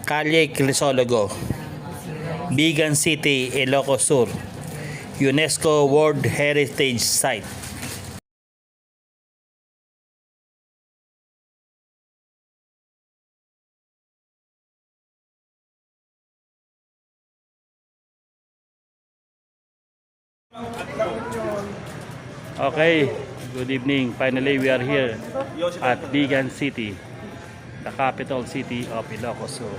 Calle Crisologo, Bigan City, Ilocos Sur, UNESCO World Heritage Site. Okay, good evening. Finally, we are here at Bigan City, the capital city of Ilocos Sur.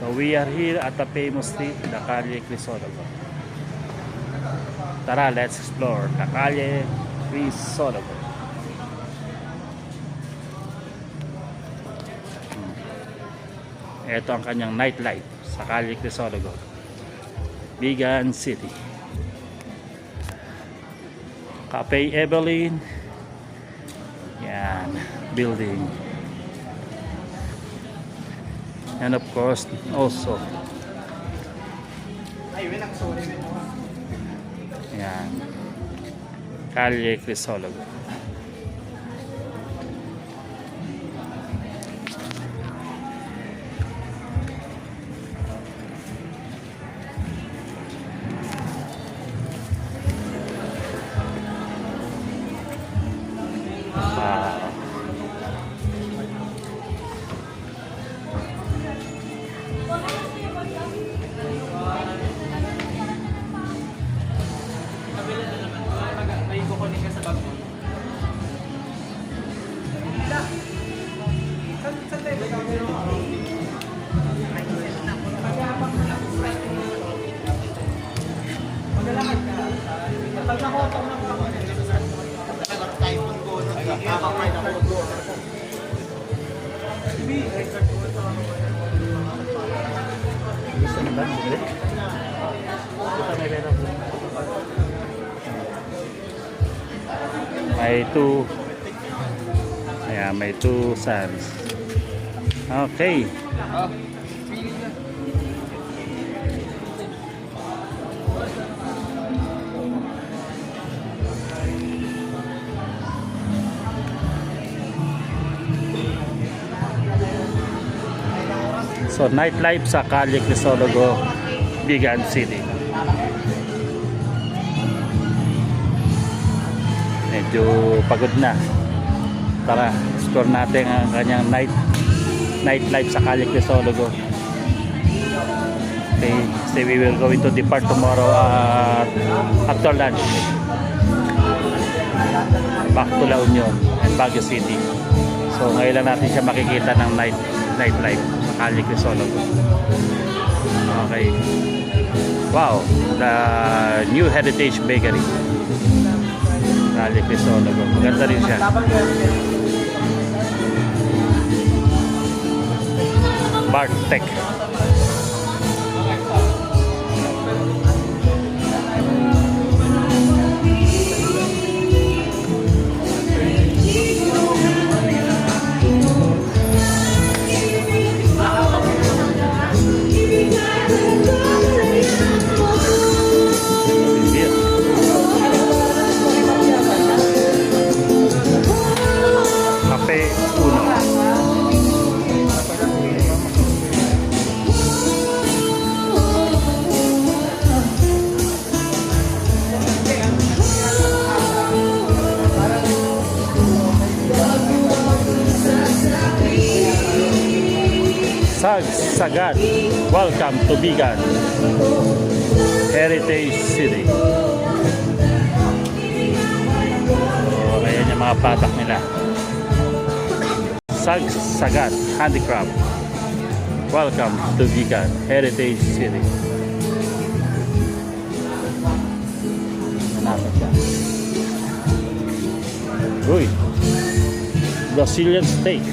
So we are here at the famous street, the Calle Crisologo. Tara, let's explore the Calle Crisologo. Ito ang kanyang nightlife sa Calle Crisologo, Bigan City. Cafe Evelyn. Yan, building. And of course, also yan, Calle Crisologo. May two sons. Okay. So nightlife sa Calle Crisologo, Bigan City. Medyo pagod na. Tara, explore natin ang kanyang nightlife sa Calle Crisologo. Okay, so we will going to depart tomorrow after lunch. Back to La Union and Baguio City. So ngayon lang natin siya makikita ng nightlife sa Calle Crisologo. Okay. Wow, the new Heritage Bakery. Calle Crisologo. Maganda rin siya. Bartek. Sagad, welcome to Bigan Heritage City. So, ayan yung mga patak nila. Sagad Handicraft, welcome to Bigan Heritage City. Nanapit siya. Uy, Brazilian steak,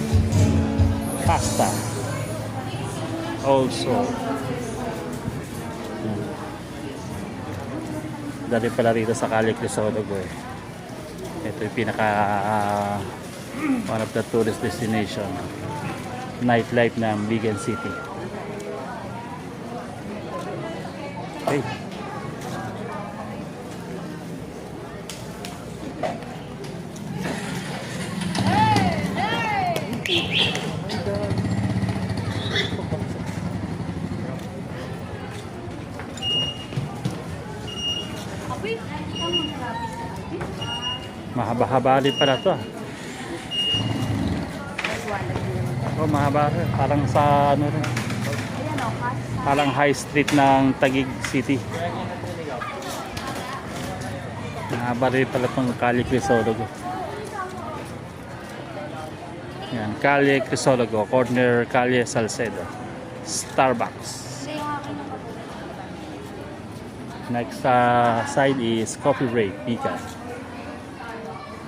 pasta. Also dali pala rito sa Calle Crisologo eh. Ito yung pinaka one of the tourist destination, nightlife ng Bigan City. Okay. Mahaba-haba rin pala to. Oh, mahaba rin. Parang sa ano rin. Parang high street ng Taguig City. Mahaba rin pala itong Calle Crisologo. Yan, Calle Crisologo, corner Calle Salcedo. Starbucks. Next side is Coffee Break, Pika.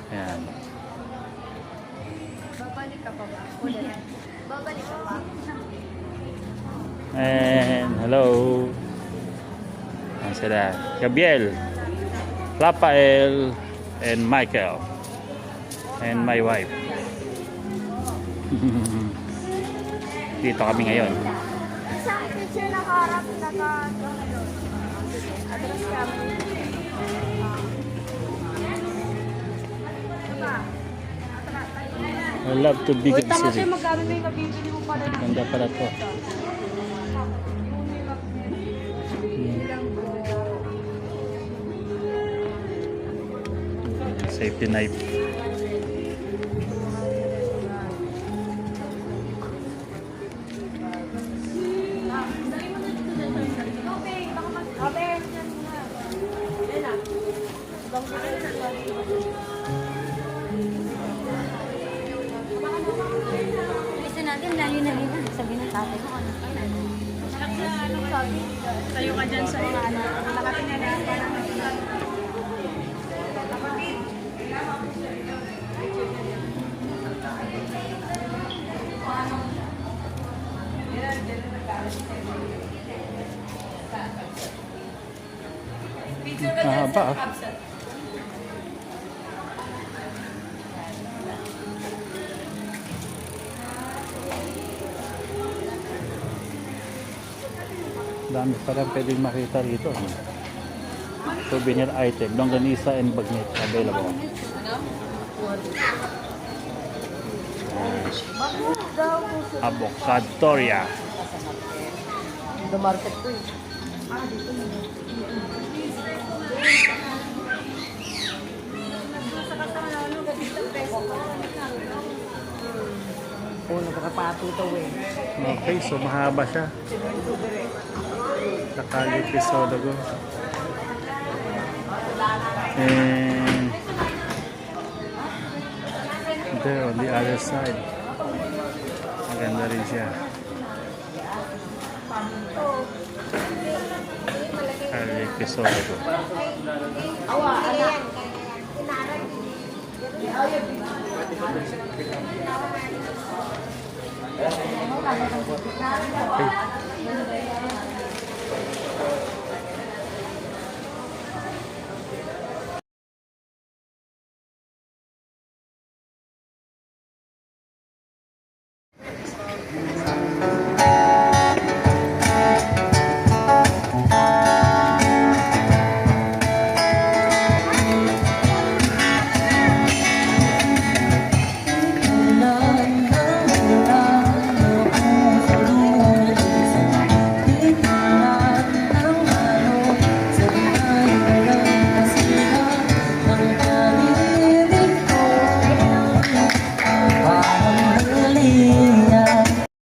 Yan. Babalik ka pa ba? Babalik ka pa. And hello. Yan sila. Gabriel, Rafael, and Michael. And my wife. Dito kami ngayon. Sa picture na harap na address kami. I love to big Uy, tama city. tayo magkano na yung nabibili mo pala. Ganda pala to. Safety knife. Kasi natin, layo na rin. Sabi ng tatay ko, ano ka na? Sabi, tayo ka dyan sa mga ano. Nakatingnan ka na. Mahaba ah. Dami pa lang pwedeng makita rito. Souvenir item, longganisa and bagnet available. Avocadoria. The market to eh. Oo, nagkakapato ito eh. Okay, so mahaba siya. Sa Calle Crisologo. And there on the other side. Maganda rin siya. Calle Crisologo. Okay.